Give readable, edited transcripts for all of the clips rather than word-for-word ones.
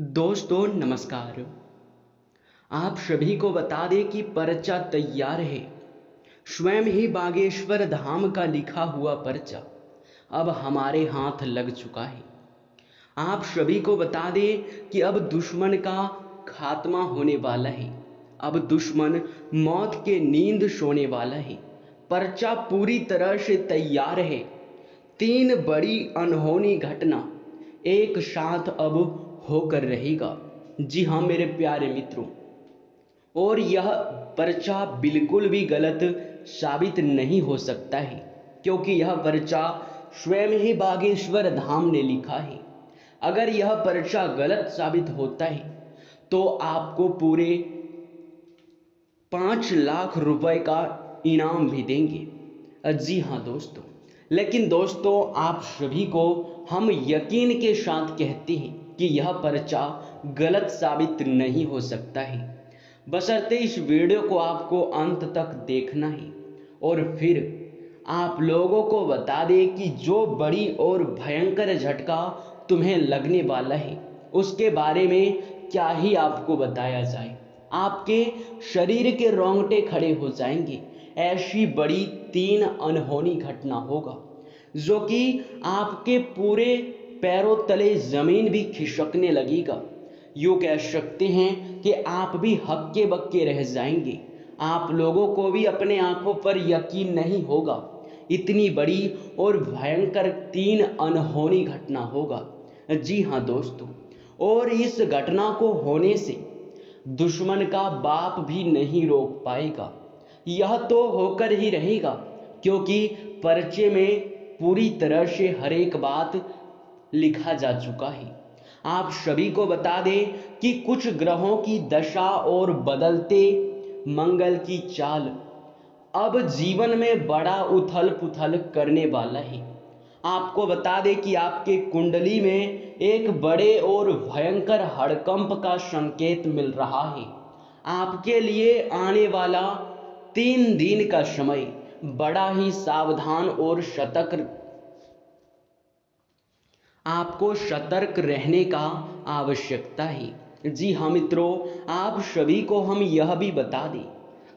दोस्तों नमस्कार। आप सभी को बता दें कि पर्चा तैयार है। स्वयं ही बागेश्वर धाम का लिखा हुआ पर्चा अब हमारे हाथ लग चुका है। आप सभी को बता दें कि अब दुश्मन का खात्मा होने वाला है। अब दुश्मन मौत के नींद सोने वाला है। पर्चा पूरी तरह से तैयार है। 3 बड़ी अनहोनी घटना एक साथ अब होकर रहेगा। जी हाँ मेरे प्यारे मित्रों, और यह पर्चा बिल्कुल भी गलत साबित नहीं हो सकता है, क्योंकि यह पर्चा स्वयं ही बागेश्वर धाम ने लिखा है। अगर यह पर्चा गलत साबित होता है तो आपको पूरे 5 लाख रुपए का इनाम भी देंगे। जी हाँ दोस्तों, लेकिन दोस्तों आप सभी को हम यकीन के साथ कहते हैं कि यह पर्चा गलत साबित नहीं हो सकता है। बशर्ते इस वीडियो को आपको अंत तक देखना है और फिर आप लोगों को बता दें कि जो बड़ी और भयंकर झटका तुम्हें लगने वाला है उसके बारे में क्या ही आपको बताया जाए। आपके शरीर के रोंगटे खड़े हो जाएंगे। ऐसी बड़ी 3 अनहोनी घटना होगा जो कि आपके पूरे पैरों तले जमीन भी खिसकने लगेगा। यूँ कह सकते हैं कि आप भी हक्के बक्के रह जाएंगे। आप लोगों को भी अपने आंखों पर यकीन नहीं होगा। इतनी बड़ी और भयंकर 3 अनहोनी घटना होगा। जी हाँ दोस्तों, और इस घटना को होने से दुश्मन का बाप भी नहीं रोक पाएगा। यह तो होकर ही रहेगा, क्योंकि पर्चे में पूरी तरह से हर एक बात लिखा जा चुका है। आप सभी को बता दें कि कुछ ग्रहों की दशा और बदलते मंगल की चाल अब जीवन में बड़ा उथल पुथल करने वाला है। आपको बता दें कि आपके कुंडली में एक बड़े और भयंकर हड़कंप का संकेत मिल रहा है। आपके लिए आने वाला 3 दिन का समय बड़ा ही सावधान और आपको सतर्क रहने का आवश्यकता है। जी हाँ मित्रों, आप सभी को हम यह भी बता दें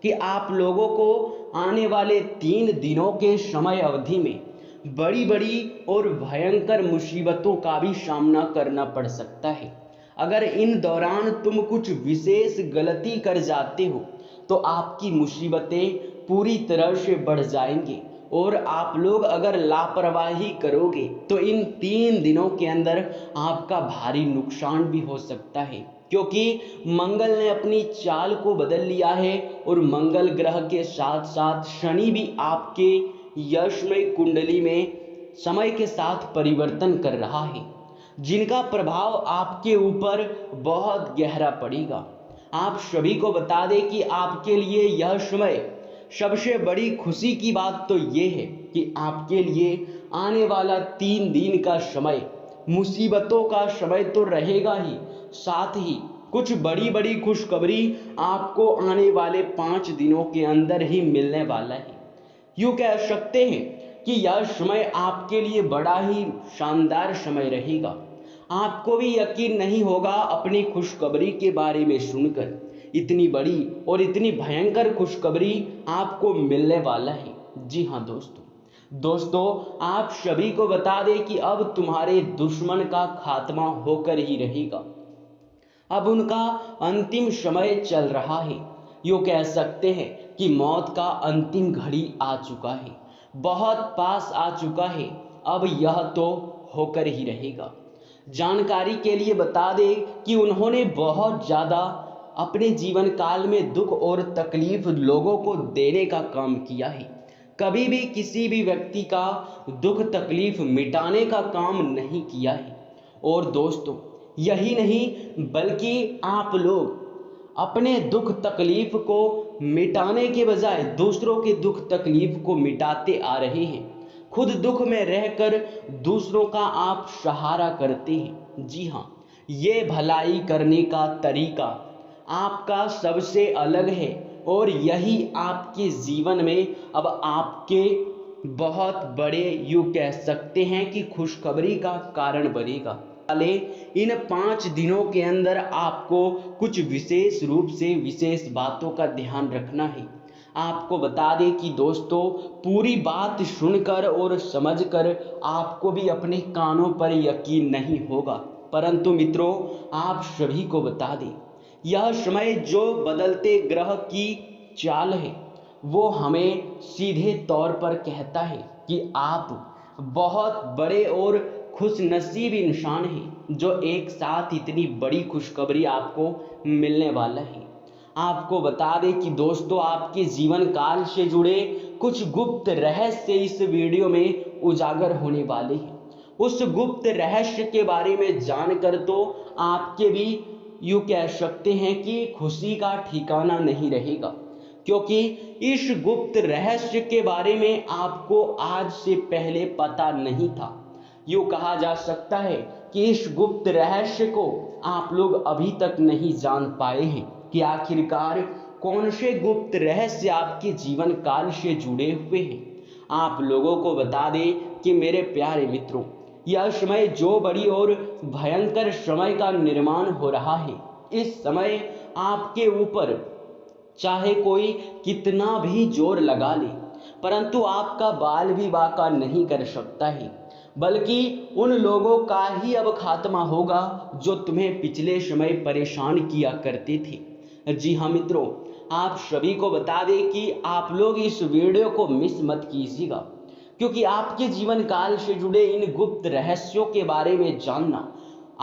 कि आप लोगों को आने वाले 3 दिनों के समय अवधि में बड़ी बड़ी और भयंकर मुसीबतों का भी सामना करना पड़ सकता है। अगर इन दौरान तुम कुछ विशेष गलती कर जाते हो तो आपकी मुसीबतें पूरी तरह से बढ़ जाएंगी, और आप लोग अगर लापरवाही करोगे तो इन 3 दिनों के अंदर आपका भारी नुकसान भी हो सकता है, क्योंकि मंगल ने अपनी चाल को बदल लिया है और मंगल ग्रह के साथ साथ शनि भी आपके यशमय कुंडली में समय के साथ परिवर्तन कर रहा है, जिनका प्रभाव आपके ऊपर बहुत गहरा पड़ेगा। आप सभी को बता दें कि आपके लिए यह समय सबसे बड़ी खुशी की बात तो ये है कि आपके लिए आने वाला 3 दिन का समय मुसीबतों का समय तो रहेगा ही, साथ ही कुछ बड़ी बड़ी खुशखबरी आपको आने वाले 5 दिनों के अंदर ही मिलने वाला है। यूँ कह सकते हैं कि यह समय आपके लिए बड़ा ही शानदार समय रहेगा। आपको भी यकीन नहीं होगा अपनी खुशखबरी के बारे में सुनकर। इतनी बड़ी और इतनी भयंकर खुशखबरी आपको मिलने वाला है। जी हाँ दोस्तों आप सभी को बता दें कि अब तुम्हारे दुश्मन का खात्मा होकर ही रहेगा। अब उनका अंतिम समय चल रहा है। यूँ कह सकते हैं कि मौत का अंतिम घड़ी आ चुका है, बहुत पास आ चुका है। अब यह तो होकर ही रहेगा। जानकारी के लिए बता दें कि उन्होंने बहुत ज़्यादा अपने जीवन काल में दुख और तकलीफ लोगों को देने का काम किया है। कभी भी किसी भी व्यक्ति का दुख तकलीफ मिटाने का काम नहीं किया है। और दोस्तों यही नहीं, बल्कि आप लोग अपने दुख तकलीफ को मिटाने के बजाय दूसरों के दुख तकलीफ को मिटाते आ रहे हैं। खुद दुख में रहकर दूसरों का आप सहारा करते हैं। जी हाँ, ये भलाई करने का तरीका आपका सबसे अलग है, और यही आपके जीवन में अब आपके बहुत बड़े यूँ कह सकते हैं कि खुशखबरी का कारण बनेगा। वाले इन 5 दिनों के अंदर आपको कुछ विशेष रूप से विशेष बातों का ध्यान रखना है। आपको बता दें कि दोस्तों, पूरी बात सुनकर और समझकर आपको भी अपने कानों पर यकीन नहीं होगा, परंतु मित्रों आप सभी को बता दें, यह समय जो बदलते ग्रह की चाल है वो हमें सीधे तौर पर कहता है कि आप बहुत बड़े और खुशनसीब इंसान हैं जो एक साथ इतनी बड़ी खुशखबरी आपको मिलने वाला है। आपको बता दें कि दोस्तों, आपके जीवन काल से जुड़े कुछ गुप्त रहस्य इस वीडियो में उजागर होने वाले हैं। उस गुप्त रहस्य के बारे में जानकर तो आपके भी यूं कह सकते हैं कि खुशी का ठिकाना नहीं रहेगा, क्योंकि इस गुप्त रहस्य के बारे में आपको आज से पहले पता नहीं था। यूं कहा जा सकता है कि इस गुप्त रहस्य को आप लोग अभी तक नहीं जान पाए हैं कि आखिरकार कौन से गुप्त रहस्य आपके जीवन काल से जुड़े हुए हैं। आप लोगों को बता दें कि मेरे प्यारे मित्रों, यह समय जो बड़ी और भयंकर समय का निर्माण हो रहा है, इस समय आपके ऊपर चाहे कोई कितना भी जोर लगा ले, परंतु आपका बाल भी बाका नहीं कर सकता है, बल्कि उन लोगों का ही अब खात्मा होगा जो तुम्हें पिछले समय परेशान किया करते थे। जी हाँ मित्रों, आप सभी को बता दें कि आप लोग इस वीडियो को मिस मत कीजिएगा, क्योंकि आपके जीवन काल से जुड़े इन गुप्त रहस्यों के बारे में जानना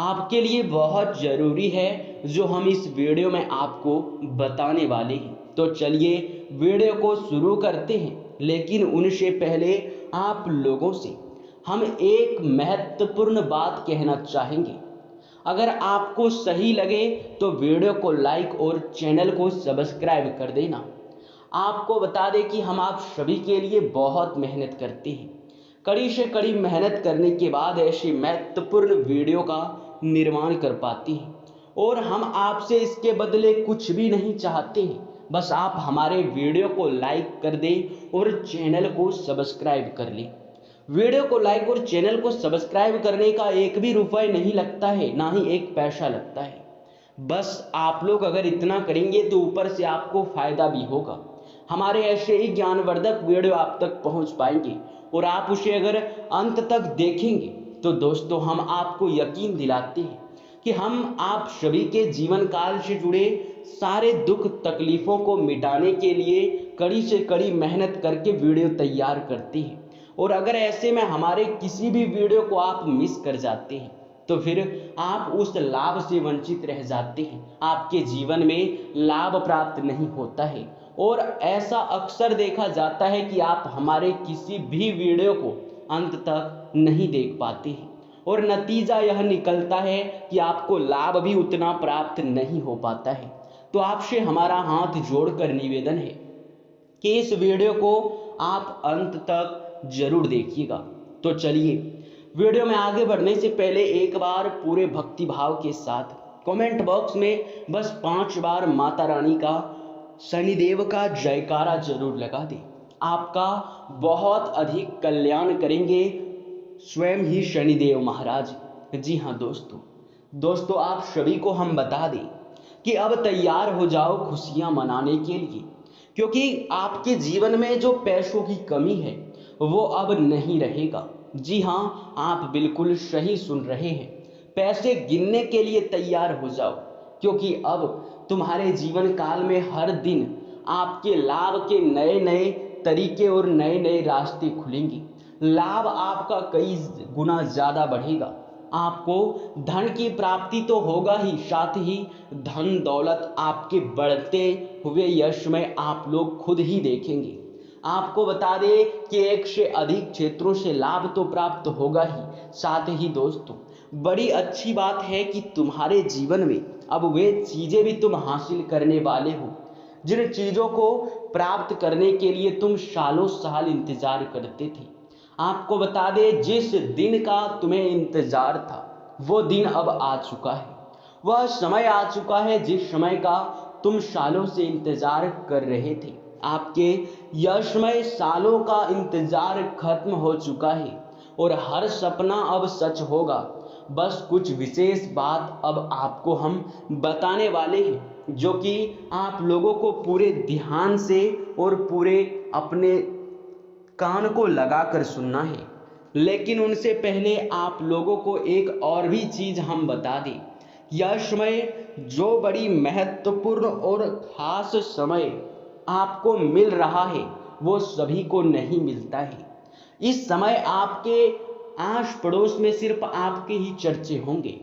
आपके लिए बहुत ज़रूरी है, जो हम इस वीडियो में आपको बताने वाले हैं। तो चलिए वीडियो को शुरू करते हैं, लेकिन उनसे पहले आप लोगों से हम एक महत्वपूर्ण बात कहना चाहेंगे। अगर आपको सही लगे तो वीडियो को लाइक और चैनल को सब्सक्राइब कर देना। आपको बता दें कि हम आप सभी के लिए बहुत मेहनत करते हैं, कड़ी से कड़ी मेहनत करने के बाद ऐसी महत्वपूर्ण वीडियो का निर्माण कर पाते हैं, और हम आपसे इसके बदले कुछ भी नहीं चाहते हैं। बस आप हमारे वीडियो को लाइक कर दें और चैनल को सब्सक्राइब कर लें। वीडियो को लाइक और चैनल को सब्सक्राइब करने का एक भी रुपए नहीं लगता है, ना ही एक पैसा लगता है। बस आप लोग अगर इतना करेंगे तो ऊपर से आपको फायदा भी होगा। हमारे ऐसे ही ज्ञानवर्धक वीडियो आप तक पहुंच पाएंगे, और आप उसे अगर अंत तक देखेंगे तो दोस्तों हम आपको यकीन दिलाते हैं कि हम आप सभी के जीवन काल से जुड़े सारे दुख तकलीफों को मिटाने के लिए कड़ी से कड़ी मेहनत करके वीडियो तैयार करते हैं। और अगर ऐसे में हमारे किसी भी वीडियो को आप मिस कर जाते हैं तो फिर आप उस लाभ से वंचित रह जाते हैं, आपके जीवन में लाभ प्राप्त नहीं होता है। और ऐसा अक्सर देखा जाता है कि आप हमारे किसी भी वीडियो को अंत तक नहीं देख पाते हैं, और नतीजा यह निकलता है कि आपको लाभ भी उतना प्राप्त नहीं हो पाता है। तो आपसे हमारा हाथ जोड़कर निवेदन है कि इस वीडियो को आप अंत तक जरूर देखिएगा। तो चलिए वीडियो में आगे बढ़ने से पहले एक बार पूरे भक्ति भाव के साथ कमेंट बॉक्स में बस 5 बार माता रानी का, शनिदेव का जयकारा जरूर लगा दें। आपका बहुत अधिक कल्याण करेंगे स्वयं ही शनिदेव महाराज। जी हाँ दोस्तों आप सभी को हम बता दें कि अब तैयार हो जाओ खुशियां मनाने के लिए, क्योंकि आपके जीवन में जो पैसों की कमी है वो अब नहीं रहेगा। जी हाँ, आप बिल्कुल सही सुन रहे हैं। पैसे गिनने के लिए तैयार हो जाओ, क्योंकि अब तुम्हारे जीवन काल में हर दिन आपके लाभ के नए नए तरीके और नए नए रास्ते खुलेंगे। लाभ आपका कई गुना ज़्यादा बढ़ेगा। आपको धन की प्राप्ति तो होगा ही, साथ ही धन दौलत आपके बढ़ते हुए यश में आप लोग खुद ही देखेंगे। आपको बता दें कि 1 से अधिक क्षेत्रों से लाभ तो प्राप्त होगा ही, साथ ही दोस्तों बड़ी अच्छी बात है कि तुम्हारे जीवन में अब वे चीज़ें भी तुम हासिल करने वाले हो जिन चीज़ों को प्राप्त करने के लिए तुम सालों साल इंतजार करते थे। आपको बता दें, जिस दिन का तुम्हें इंतजार था वो दिन अब आ चुका है। वह समय आ चुका है जिस समय का तुम सालों से इंतजार कर रहे थे। आपके यशमय सालों का इंतजार खत्म हो चुका है और हर सपना अब सच होगा। बस कुछ विशेष बात अब आपको हम बताने वाले हैं, जो कि आप लोगों को पूरे ध्यान से और पूरे अपने कान को लगाकर सुनना है। लेकिन उनसे पहले आप लोगों को एक और भी चीज हम बता दें। यह समय जो बड़ी महत्वपूर्ण और खास समय आपको मिल रहा है, वो सभी को नहीं मिलता है। इस समय आपके आस पड़ोस में सिर्फ आपके ही चर्चे होंगे,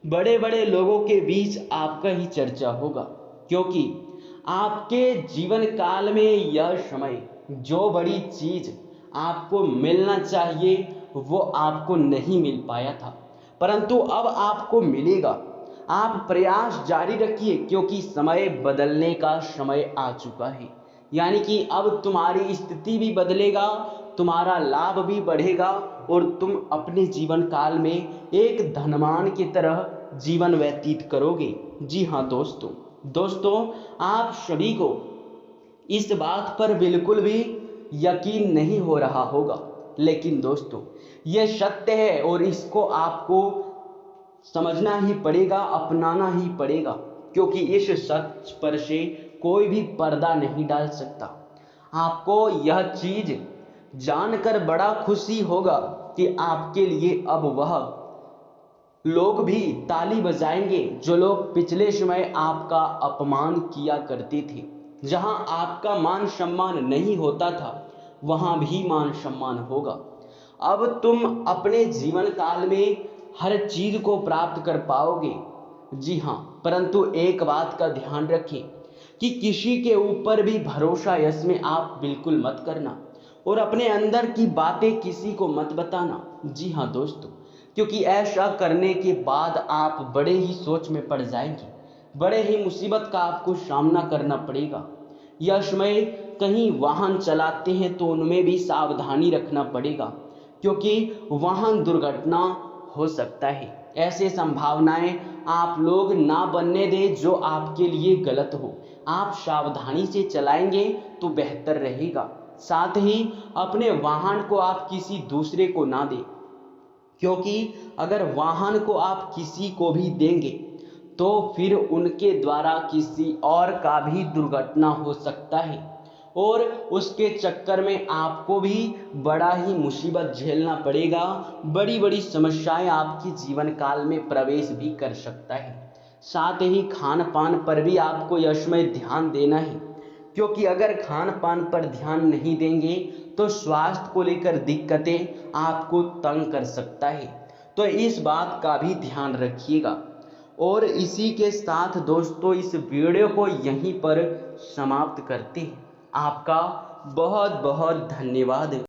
बड़े बड़े लोगों के बीच आपका ही चर्चा होगा, क्योंकि आपके जीवन काल में यह समय जो बड़ी चीज आपको मिलना चाहिए वो आपको नहीं मिल पाया था, परंतु अब आपको मिलेगा। आप प्रयास जारी रखिए, क्योंकि समय बदलने का समय आ चुका है। यानी कि अब तुम्हारी स्थिति भी बदलेगा, तुम्हारा लाभ भी बढ़ेगा और तुम अपने जीवन काल में एक धनवान की तरह जीवन व्यतीत करोगे। जी हाँ दोस्तों, आप सभी को इस बात पर बिल्कुल भी यकीन नहीं हो रहा होगा, लेकिन दोस्तों यह सत्य है और इसको आपको समझना ही पड़ेगा, अपनाना ही पड़ेगा, क्योंकि इस सच पर से कोई भी पर्दा नहीं डाल सकता। आपको यह चीज जानकर बड़ा खुशी होगा कि आपके लिए अब वह लोग भी ताली बजाएंगे जो लोग पिछले समय आपका अपमान किया करते थे। जहां आपका मान सम्मान नहीं होता था, वहां भी मान सम्मान होगा। अब तुम अपने जीवन काल में हर चीज को प्राप्त कर पाओगे। जी हाँ, परंतु एक बात का ध्यान रखें कि किसी के ऊपर भी भरोसा इसमें आप बिल्कुल मत करना और अपने अंदर की बातें किसी को मत बताना। जी हाँ दोस्तों, क्योंकि ऐसा करने के बाद आप बड़े ही सोच में पड़ जाएंगे, बड़े ही मुसीबत का आपको सामना करना पड़ेगा। यह समय कहीं वाहन चलाते हैं तो उनमें भी सावधानी रखना पड़ेगा, क्योंकि वाहन दुर्घटना हो सकता है। ऐसे संभावनाएं आप लोग ना बनने दें जो आपके लिए गलत हो। आप सावधानी से चलाएंगे तो बेहतर रहेगा। साथ ही अपने वाहन को आप किसी दूसरे को ना दें, क्योंकि अगर वाहन को आप किसी को भी देंगे तो फिर उनके द्वारा किसी और का भी दुर्घटना हो सकता है और उसके चक्कर में आपको भी बड़ा ही मुसीबत झेलना पड़ेगा। बड़ी बड़ी समस्याएं आपके जीवन काल में प्रवेश भी कर सकता है। साथ ही खान पान पर भी आपको यह समय ध्यान देना है, क्योंकि अगर खान पान पर ध्यान नहीं देंगे तो स्वास्थ्य को लेकर दिक्कतें आपको तंग कर सकता है। तो इस बात का भी ध्यान रखिएगा। और इसी के साथ दोस्तों इस वीडियो को यहीं पर समाप्त करते हैं। आपका बहुत बहुत धन्यवाद।